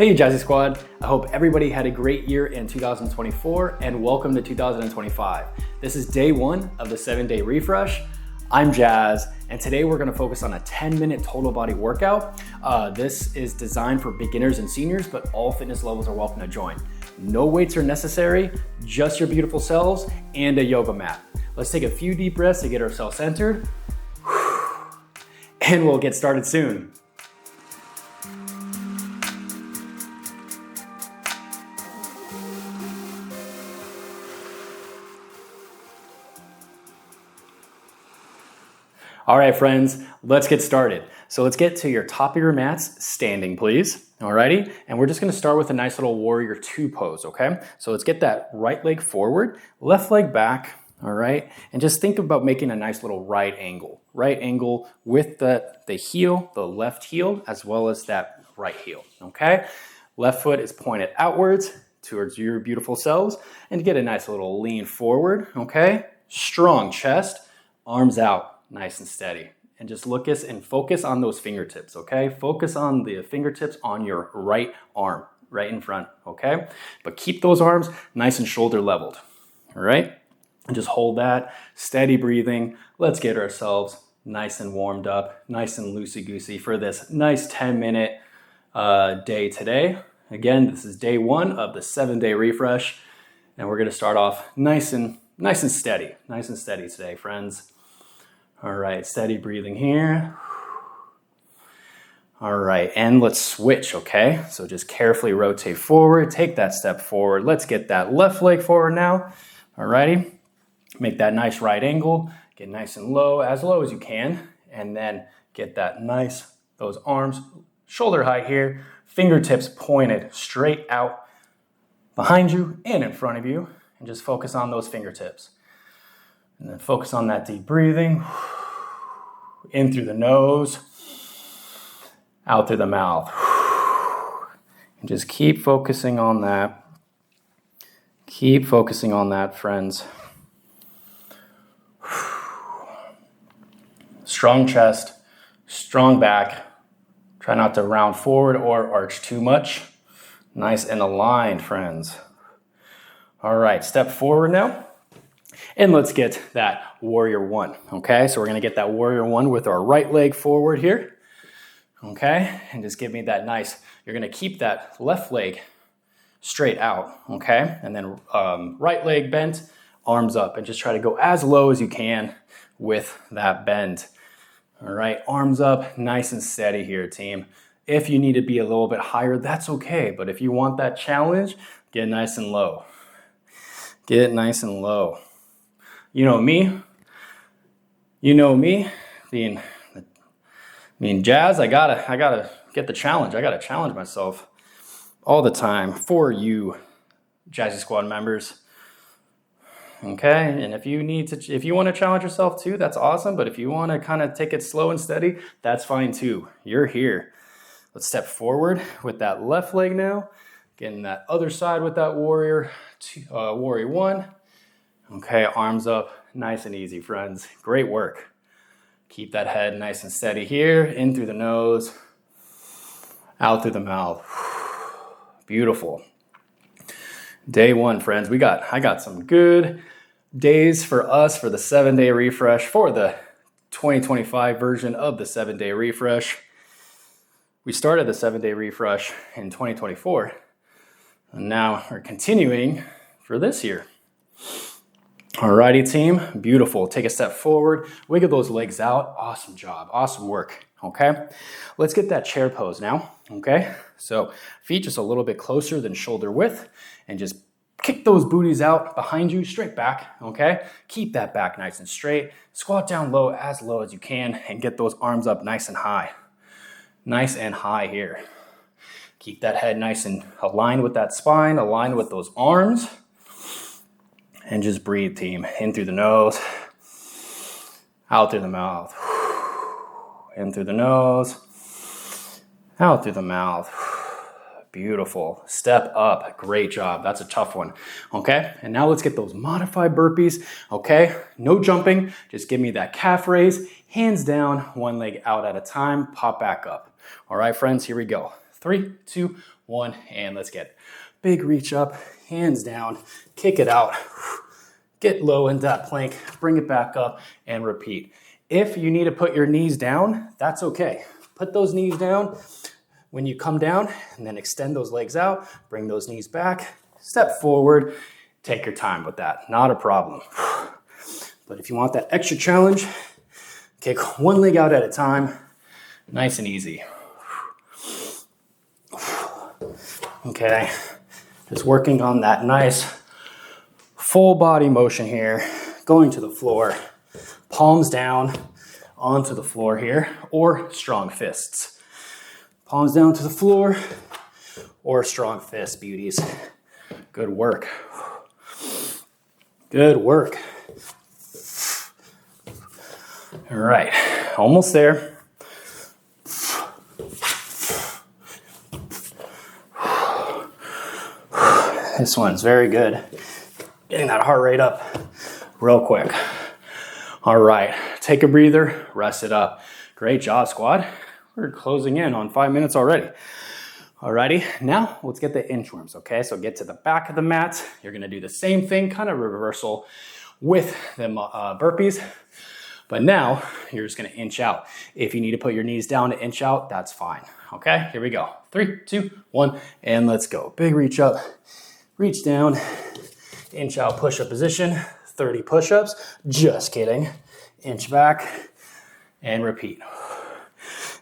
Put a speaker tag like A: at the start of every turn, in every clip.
A: Hey Jazzy Squad, I hope everybody had a great year in 2024 and welcome to 2025. This is day one of the 7-day refresh. I'm Jazz and today we're gonna focus on a 10-minute total body workout. This is designed for beginners and seniors, but all fitness levels are welcome to join. No weights are necessary, just your beautiful selves and a yoga mat. Let's take a few deep breaths to get ourselves centered and we'll get started soon. All right, friends, let's get started. So let's get to your top of your mats, standing please, alrighty? And we're just gonna start with a nice little warrior two pose, okay? So let's get that right leg forward, left leg back, all right? And just think about making a nice little right angle with the heel, the left heel, as well as that right heel, okay? Left foot is pointed outwards towards your beautiful selves and get a nice little lean forward, okay? Strong chest, arms out. Nice and steady. And just look at and focus on those fingertips, okay? Focus on the fingertips on your right arm, right in front, okay? But keep those arms nice and shoulder leveled, all right? And just hold that, steady breathing. Let's get ourselves nice and warmed up, nice and loosey-goosey for this nice 10-minute day today. Again, this is day one of the 7-day refresh. And we're gonna start off nice and steady today, friends. All right, steady breathing here. All right, and let's switch, okay? So just carefully rotate forward, take that step forward. Let's get that left leg forward now. All righty, make that nice right angle, get nice and low as you can, and then get that nice, those arms shoulder height here, fingertips pointed straight out behind you and in front of you, and just focus on those fingertips. And then focus on that deep breathing. In through the nose, out through the mouth. And just keep focusing on that. Keep focusing on that, friends. Strong chest, strong back. Try not to round forward or arch too much. Nice and aligned, friends. All right, step forward now. And let's get that warrior one, okay? So we're gonna get that warrior one with our right leg forward here, okay? And just give me that nice, you're gonna keep that left leg straight out, okay? And then right leg bent, arms up, and just try to go as low as you can with that bend. All right, arms up, nice and steady here, team. If you need to be a little bit higher, that's okay. But if you want that challenge, get nice and low. Get nice and low. You know me, being Jazz, I gotta get the challenge. I gotta challenge myself all the time for you, Jazzy Squad members. Okay, and if you want to challenge yourself too, that's awesome. But if you want to kind of take it slow and steady, that's fine too. You're here. Let's step forward with that left leg now. Getting that other side with that warrior one. Okay, arms up, nice and easy, friends. Great work. Keep that head nice and steady here, in through the nose, out through the mouth. Beautiful. Day one, friends. I got some good days for us for the 7-day refresh, for the 2025 version of the 7-day refresh. We started the 7-day refresh in 2024, and now we're continuing for this year. Alrighty, team, beautiful. Take a step forward, wiggle those legs out. Awesome job, awesome work, okay? Let's get that chair pose now, okay? So feet just a little bit closer than shoulder width and just kick those booties out behind you, straight back, okay? Keep that back nice and straight. Squat down low as you can and get those arms up nice and high. Nice and high here. Keep that head nice and aligned with that spine, aligned with those arms. And just breathe, team. In through the nose, out through the mouth. In through the nose, out through the mouth. Beautiful. Step up. Great job. That's a tough one. Okay, and now let's get those modified burpees. Okay, no jumping. Just give me that calf raise. Hands down, one leg out at a time. Pop back up. All right, friends, here we go. 3, 2, 1, and let's get it. Big reach up, hands down, kick it out. Get low into that plank, bring it back up, and repeat. If you need to put your knees down, that's okay. Put those knees down when you come down, and then extend those legs out, bring those knees back, step forward, take your time with that, not a problem. But if you want that extra challenge, kick one leg out at a time, nice and easy. Okay, just working on that nice full body motion here, going to the floor, palms down onto the floor here, or strong fists. Palms down to the floor, or strong fists, beauties. Good work. Good work. All right, almost there. This one's very good. Getting that heart rate up real quick. All right, take a breather, rest it up. Great job, squad. We're closing in on 5 minutes already. Alrighty, now let's get the inchworms, okay? So get to the back of the mat. You're gonna do the same thing, kind of reversal with the burpees. But now you're just gonna inch out. If you need to put your knees down to inch out, that's fine. Okay, here we go. 3, 2, 1, and let's go. Big reach up, reach down, inch out, push-up position, 30 push-ups. Just kidding. Inch back and repeat.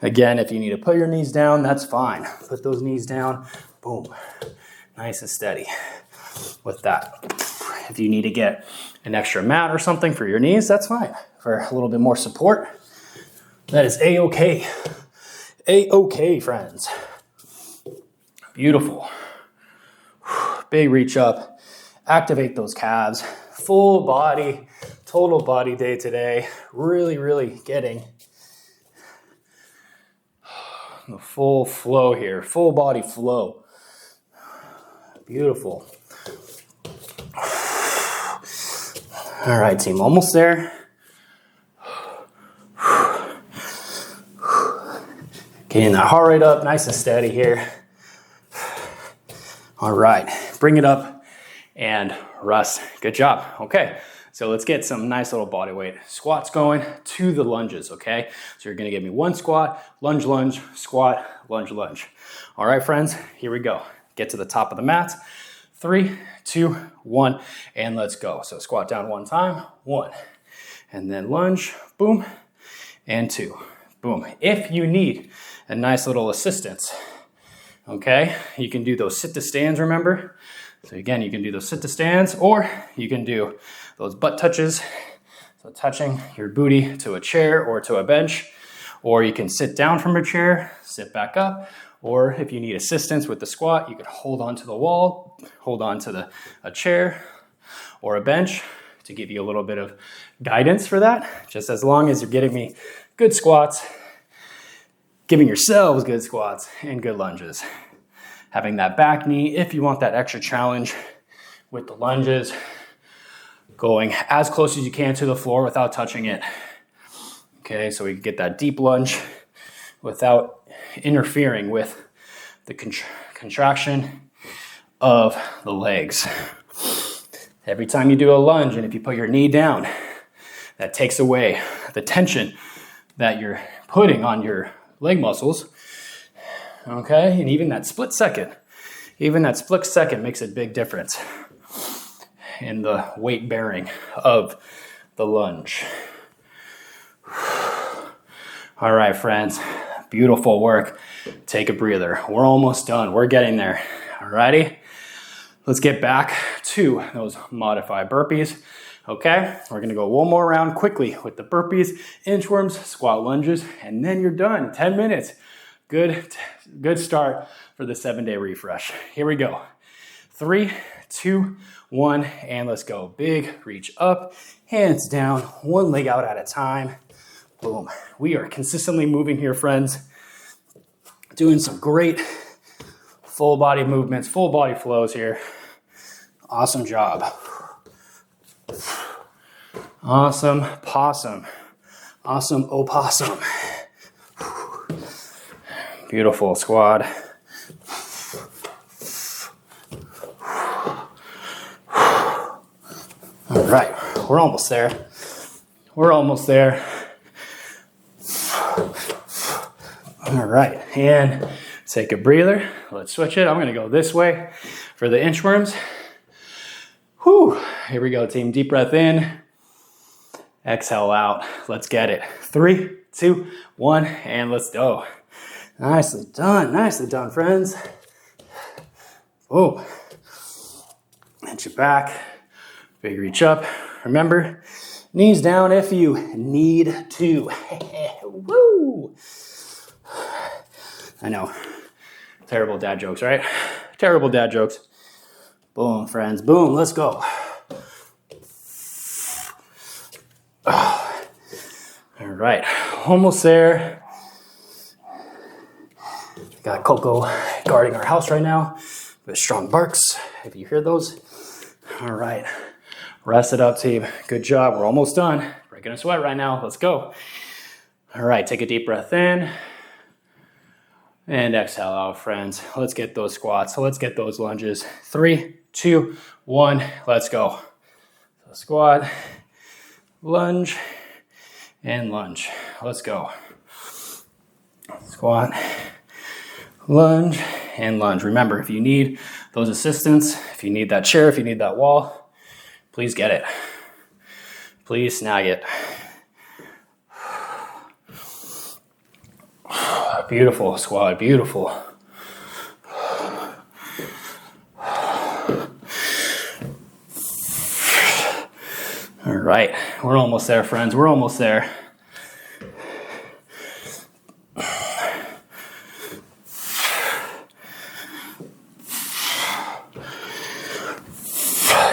A: Again, if you need to put your knees down, that's fine. Put those knees down, boom. Nice and steady with that. If you need to get an extra mat or something for your knees, that's fine. For a little bit more support, that is A-okay. A-okay, friends. Beautiful. Big reach up. Activate those calves. Full body, total body day today. Really, really getting the full flow here. Full body flow. Beautiful. All right, team, almost there. Getting that heart rate up nice and steady here. All right, bring it up and rest. Good job. Okay, so let's get some nice little body weight squats going to the lunges, okay? So you're gonna give me one squat, lunge, lunge, squat, lunge, lunge. All right, friends, here we go. Get to the top of the mat. 3, 2, 1, and let's go. So squat down one time, 1, and then lunge, boom, and 2, boom. If you need a nice little assistance, okay, you can do those sit to stands, remember? So again, you can do those sit to stands, or you can do those butt touches. So touching your booty to a chair or to a bench, or you can sit down from a chair, sit back up, or if you need assistance with the squat, you can hold onto the wall, hold on to a chair or a bench to give you a little bit of guidance for that. Just as long as you're getting me good squats, giving yourselves good squats and good lunges. Having that back knee, if you want that extra challenge with the lunges, going as close as you can to the floor without touching it. Okay, so we can get that deep lunge without interfering with the contraction of the legs. Every time you do a lunge and if you put your knee down, that takes away the tension that you're putting on your leg muscles. Okay, and even that split second makes a big difference in the weight bearing of the lunge. All right, friends, beautiful work. Take a breather. We're almost done. We're getting there. All righty, let's get back to those modified burpees. Okay, we're gonna go one more round quickly with the burpees, inchworms, squat lunges, and then you're done. 10 minutes. Good start for the 7-day refresh. Here we go. 3, 2, 1, and let's go. Big reach up, hands down, one leg out at a time. Boom. We are consistently moving here, friends. Doing some great full body movements, full body flows here. Awesome job. Awesome possum. Awesome opossum. Beautiful, squad. All right, we're almost there. We're almost there. All right, and take a breather. Let's switch it. I'm gonna go this way for the inchworms. Whew, here we go, team. Deep breath in, exhale out. Let's get it. 3, 2, 1, and let's go. Nicely done, friends. Oh, and your back, big reach up. Remember, knees down if you need to. Woo! I know, terrible dad jokes, right? Terrible dad jokes. Boom, friends, boom, let's go. All right, almost there. Got Coco guarding our house right now with strong barks, if you hear those. All right, rest it up, team. Good job, we're almost done. Breaking a sweat right now, let's go. All right, take a deep breath in and exhale out, friends. Let's get those squats, let's get those lunges. 3, 2, 1, let's go. So squat, lunge, and lunge. Let's go. Squat, lunge, and lunge. Remember, if you need those assistants, if you need that chair, if you need that wall, please get it. Please snag it. Beautiful squat, beautiful. All right, we're almost there, friends. We're almost there.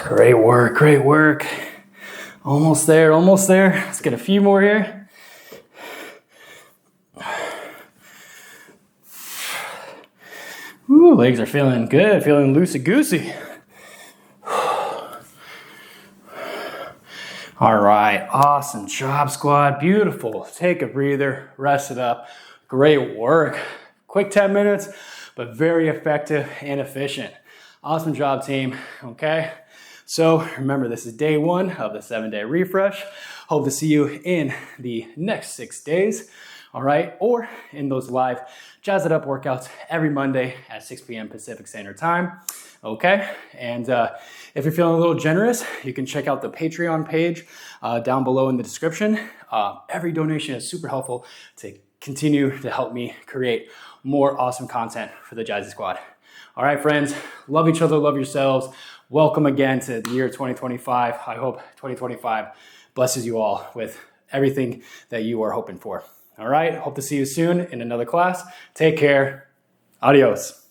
A: Great work, great work. Almost there, almost there. Let's get a few more here. Ooh, legs are feeling good, feeling loosey-goosey. All right, awesome job, squad. Beautiful. Take a breather, rest it up. Great work. Quick 10 minutes, but very effective and efficient. Awesome job, team. Okay, so remember, this is day 1 of the 7-day refresh. Hope to see you in the next 6 days. All right, or in those live Jazz It Up workouts every Monday at 6 p.m. Pacific Standard Time. Okay, and if you're feeling a little generous, you can check out the Patreon page down below in the description. Every donation is super helpful to continue to help me create more awesome content for the Jazzy Squad. All right, friends, love each other, love yourselves. Welcome again to the year 2025. I hope 2025 blesses you all with everything that you are hoping for. All right, hope to see you soon in another class. Take care. Adios.